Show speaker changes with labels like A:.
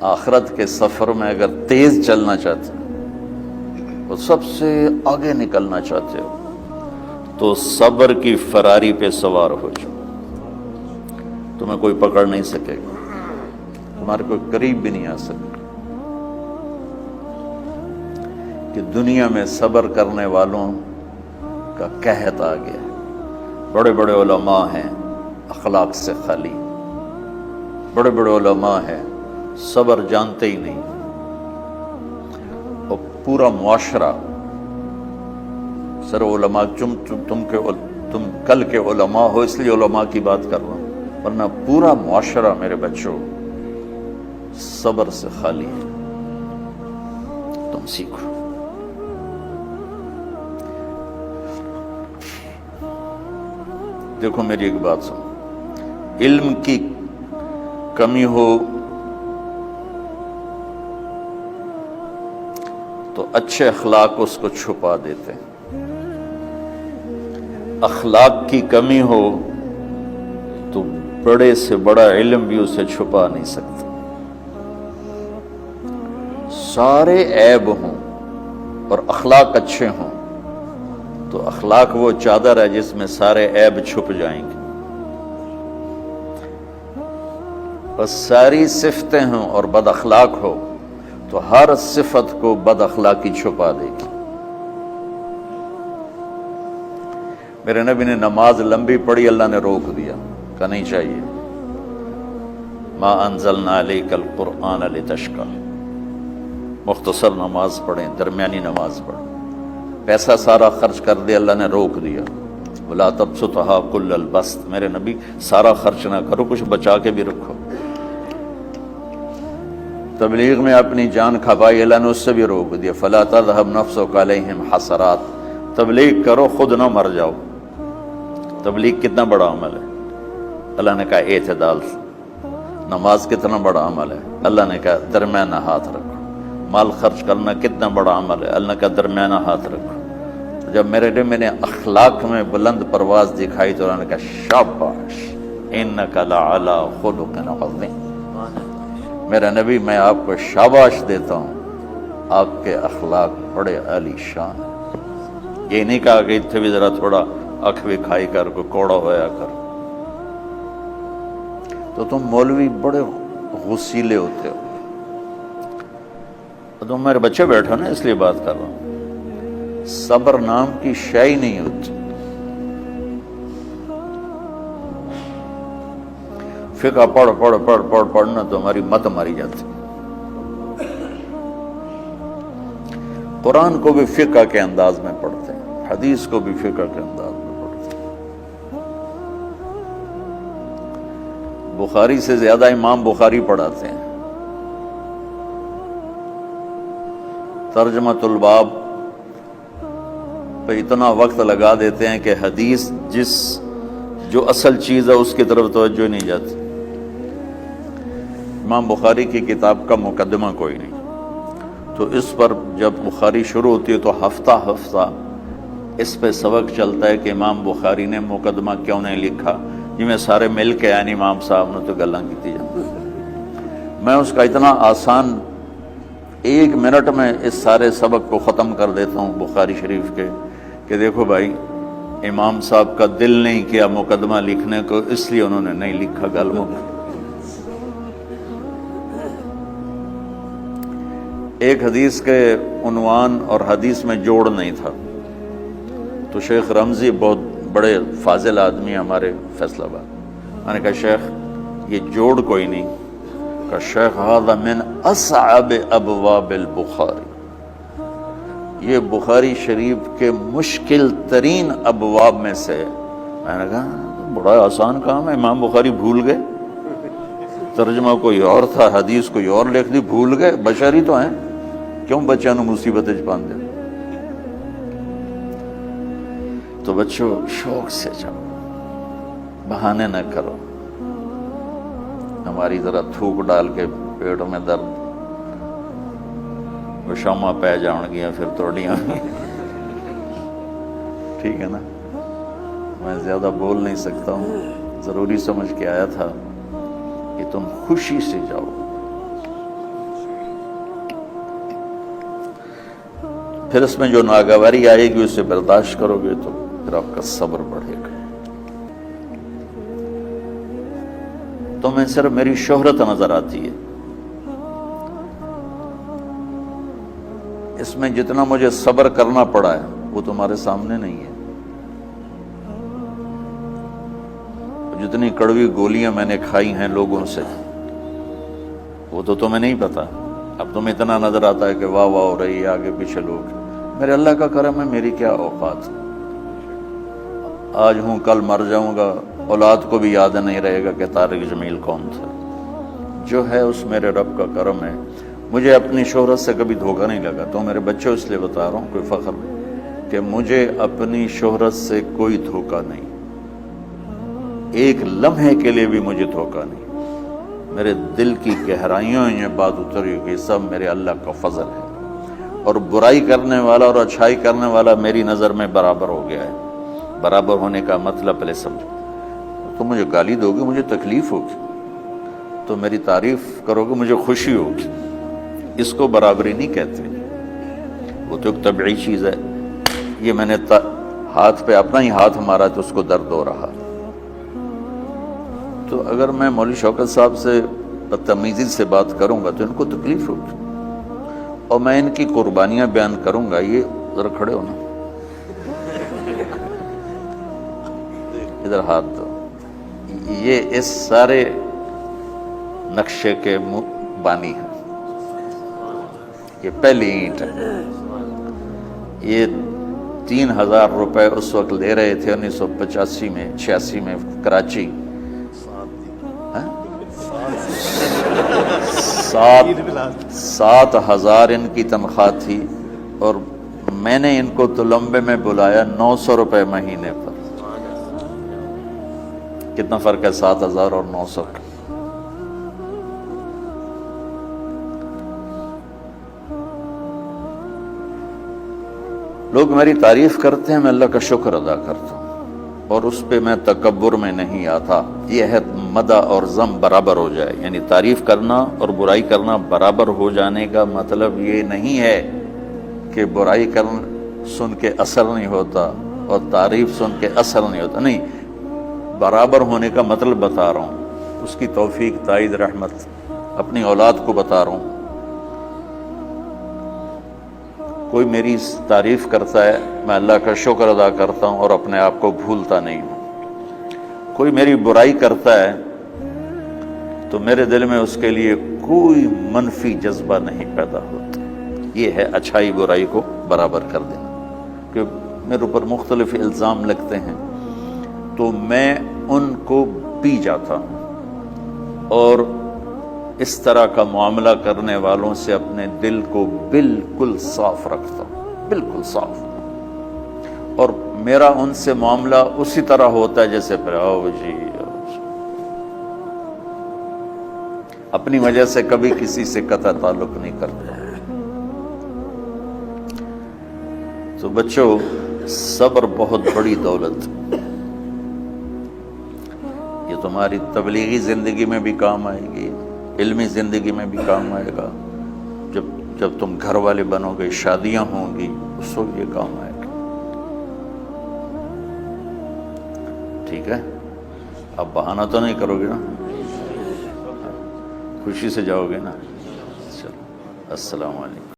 A: آخرت کے سفر میں اگر تیز چلنا چاہتے ہو، سب سے آگے نکلنا چاہتے ہو، تو صبر کی فراری پہ سوار ہو جاؤ. تمہیں کوئی پکڑ نہیں سکے گا، تمہارے کوئی قریب بھی نہیں آ سکے. کہ دنیا میں صبر کرنے والوں کا قحط آ گیا. بڑے بڑے علماء ہیں اخلاق سے خالی، بڑے بڑے علماء ہیں صبر جانتے ہی نہیں، اور پورا معاشرہ سر علماء تم کل کے علماء ہو اس لیے علماء کی بات کر رہا ہوں، ورنہ پورا معاشرہ میرے بچوں صبر سے خالی ہے. تم سیکھو. دیکھو میری ایک بات سنو، علم کی کمی ہو تو اچھے اخلاق اس کو چھپا دیتے ہیں، اخلاق کی کمی ہو تو بڑے سے بڑا علم بھی اسے چھپا نہیں سکتا. سارے عیب ہوں اور اخلاق اچھے ہوں تو اخلاق وہ چادر ہے جس میں سارے عیب چھپ جائیں گے. بس ساری صفتیں ہوں اور بد اخلاق ہو تو ہر صفت کو بد اخلاقی چھپا دے گی. میرے نبی نے نماز لمبی پڑھی، اللہ نے روک دیا، کہا نہیں چاہیے. ما انزلنا علیک القرآن لتشقی، مختصر نماز پڑھیں، درمیانی نماز پڑھیں. پیسہ سارا خرچ کر دیا، اللہ نے روک دیا. ولا تبسطھا کل البسط، میرے نبی سارا خرچ نہ کرو، کچھ بچا کے بھی رکھو. تبلیغ میں اپنی جان کھپائی، اللہ نے اس سے بھی روک دیا. فلا تذهب نفسک علیہم حسرات، تبلیغ کرو خود نہ مر جاؤ. تبلیغ کتنا بڑا عمل ہے، اللہ نے کہا اعتدال سے. نماز کتنا بڑا عمل ہے، اللہ نے کہا درمیانہ ہاتھ رکھو. مال خرچ کرنا کتنا بڑا عمل ہے، اللہ کا درمیانہ ہاتھ رکھو. جب میرے لیے میں نے اخلاق میں بلند پرواز دکھائی تو اللہ نے کہا شاباش انک لعلی خلق عظیم. میرا نبی میں آپ کو شاباش دیتا ہوں، آپ کے اخلاق بڑے عالی شان. یہ نہیں کہا کہ اتنے بھی ذرا تھوڑا اکھ بھی کھائی کر کوئی کوڑا ہویا کر. تو تم مولوی بڑے غسیلے ہوتے ہو. تم میرے بچے بیٹھو نا، اس لیے بات کر رہا ہوں. صبر نام کی شے ہی نہیں ہوتی. فقہ پڑھنا تو ہماری مت ماری جاتی. قرآن کو بھی فقہ کے انداز میں پڑھتے ہیں، حدیث کو بھی فقہ کے انداز میں پڑھتے ہیں. بخاری سے زیادہ امام بخاری پڑھاتے ہیں. ترجمۃ الباب پہ اتنا وقت لگا دیتے ہیں کہ حدیث جو اصل چیز ہے اس کی طرف توجہ نہیں جاتی. امام بخاری کی کتاب کا مقدمہ کوئی نہیں، تو اس پر جب بخاری شروع ہوتی ہے تو ہفتہ ہفتہ اس پہ سبق چلتا ہے کہ امام بخاری نے مقدمہ کیوں نہیں لکھا. جی میں سارے مل کے یعنی امام صاحب نے تو گلاں کی جاتی. میں اس کا اتنا آسان 1 منٹ میں اس سارے سبق کو ختم کر دیتا ہوں بخاری شریف کے، کہ دیکھو بھائی امام صاحب کا دل نہیں کیا مقدمہ لکھنے کو، اس لیے انہوں نے نہیں لکھا. گلوں ایک حدیث کے عنوان اور حدیث میں جوڑ نہیں تھا، تو شیخ رمزی بہت بڑے فاضل آدمی ہمارے فیصل آباد، میں نے کہا شیخ یہ جوڑ کوئی نہیں. کہ شیخ ھذا من اصعب ابواب البخاری، یہ بخاری شریف کے مشکل ترین ابواب میں سے. میں نے کہا بڑا آسان کام ہے، امام بخاری بھول گئے، ترجمہ کوئی اور تھا، حدیث کوئی اور لکھ دی، بھول گئے. بشری تو ہیں، کیوں بچوں مصیبت پان دے. تو بچوں شوق سے جاؤ، بہانے نہ کرو. ہماری ذرا تھوک ڈال کے پیٹ میں درد، وہ شامہ پہ جاؤں گیا پھر توڑیاں. ٹھیک ہے نا، میں زیادہ بول نہیں سکتا ہوں، ضروری سمجھ کے آیا تھا کہ تم خوشی سے جاؤ. پھر اس میں جو ناگواری آئے گی اسے برداشت کرو گے تو پھر آپ کا صبر بڑھے گا. تو میں صرف میری شہرت نظر آتی ہے، اس میں جتنا مجھے صبر کرنا پڑا ہے وہ تمہارے سامنے نہیں ہے. جتنی کڑوی گولیاں میں نے کھائی ہیں لوگوں سے وہ تو تمہیں نہیں پتا. اب تمہیں اتنا نظر آتا ہے کہ واہ واہ ہو رہی ہے آگے پیچھے لوگ. میرے اللہ کا کرم ہے، میری کیا اوقات. آج ہوں کل مر جاؤں گا، اولاد کو بھی یاد نہیں رہے گا کہ طارق جمیل کون تھا. جو ہے اس میرے رب کا کرم ہے. مجھے اپنی شہرت سے کبھی دھوکہ نہیں لگا. تو میرے بچوں اس لیے بتا رہا ہوں، کوئی فخر نہیں، کہ مجھے اپنی شہرت سے کوئی دھوکہ نہیں، ایک لمحے کے لیے بھی مجھے دھوکہ نہیں. میرے دل کی گہرائیوں یہ بات اتری کہ سب میرے اللہ کا فضل ہے. اور برائی کرنے والا اور اچھائی کرنے والا میری نظر میں برابر ہو گیا ہے. برابر ہونے کا مطلب پہلے سمجھو. تو مجھے گالی دو گے مجھے تکلیف ہوگی، تو میری تعریف کرو گے مجھے خوشی ہوگی. اس کو برابری نہیں کہتے، وہ تو ایک طبعی چیز ہے. یہ میں نے ہاتھ پہ اپنا ہی ہاتھ مارا تو اس کو درد ہو رہا. تو اگر میں مولوی شوکت صاحب سے بدتمیزی سے بات کروں گا تو ان کو تکلیف ہوگی، اور میں ان کی قربانیاں بیان کروں گا. یہ ذرا کھڑے ہونا، ادھر ہاتھ دو. یہ اس سارے نقشے کے بانی ہیں. یہ پہلی اینٹ ہے. یہ 3000 روپے اس وقت لے رہے تھے 1985 میں 86 میں کراچی. 7,000 ان کی تنخواہ تھی، اور میں نے ان کو تلمبے میں بلایا 900 روپے مہینے پر. کتنا فرق ہے 7,000 اور 900 کا. لوگ میری تعریف کرتے ہیں، میں اللہ کا شکر ادا کرتا ہوں، اور اس پہ میں تکبر میں نہیں آتا. یہ ہے مدح اور ذم برابر ہو جائے، یعنی تعریف کرنا اور برائی کرنا برابر ہو جانے کا مطلب یہ نہیں ہے کہ برائی سن کے اثر نہیں ہوتا اور تعریف سن کے اثر نہیں ہوتا. نہیں، برابر ہونے کا مطلب بتا رہا ہوں. اس کی توفیق، تائید، رحمت اپنی اولاد کو بتا رہا ہوں. کوئی میری تعریف کرتا ہے میں اللہ کا شکر ادا کرتا ہوں اور اپنے آپ کو بھولتا نہیں ہوں. کوئی میری برائی کرتا ہے تو میرے دل میں اس کے لیے کوئی منفی جذبہ نہیں پیدا ہوتا. یہ ہے اچھائی برائی کو برابر کر دینا. کہ میرے اوپر مختلف الزام لگتے ہیں تو میں ان کو پی جاتا ہوں، اور اس طرح کا معاملہ کرنے والوں سے اپنے دل کو بالکل صاف رکھتا ہوں، بالکل صاف. اور میرا ان سے معاملہ اسی طرح ہوتا ہے جیسے پھر آؤ جی اپنی وجہ سے کبھی کسی سے قطع تعلق نہیں کرتا. تو بچوں، صبر بہت بڑی دولت. یہ تمہاری تبلیغی زندگی میں بھی کام آئے گی، علمی زندگی میں بھی کام آئے گا. جب تم گھر والے بنو گے، شادیاں ہوں گی، اس وقت یہ کام آئے گا. ٹھیک ہے؟ اب بہانہ تو نہیں کرو گے نا، خوشی سے جاؤ گے نا. چلو، السلام علیکم.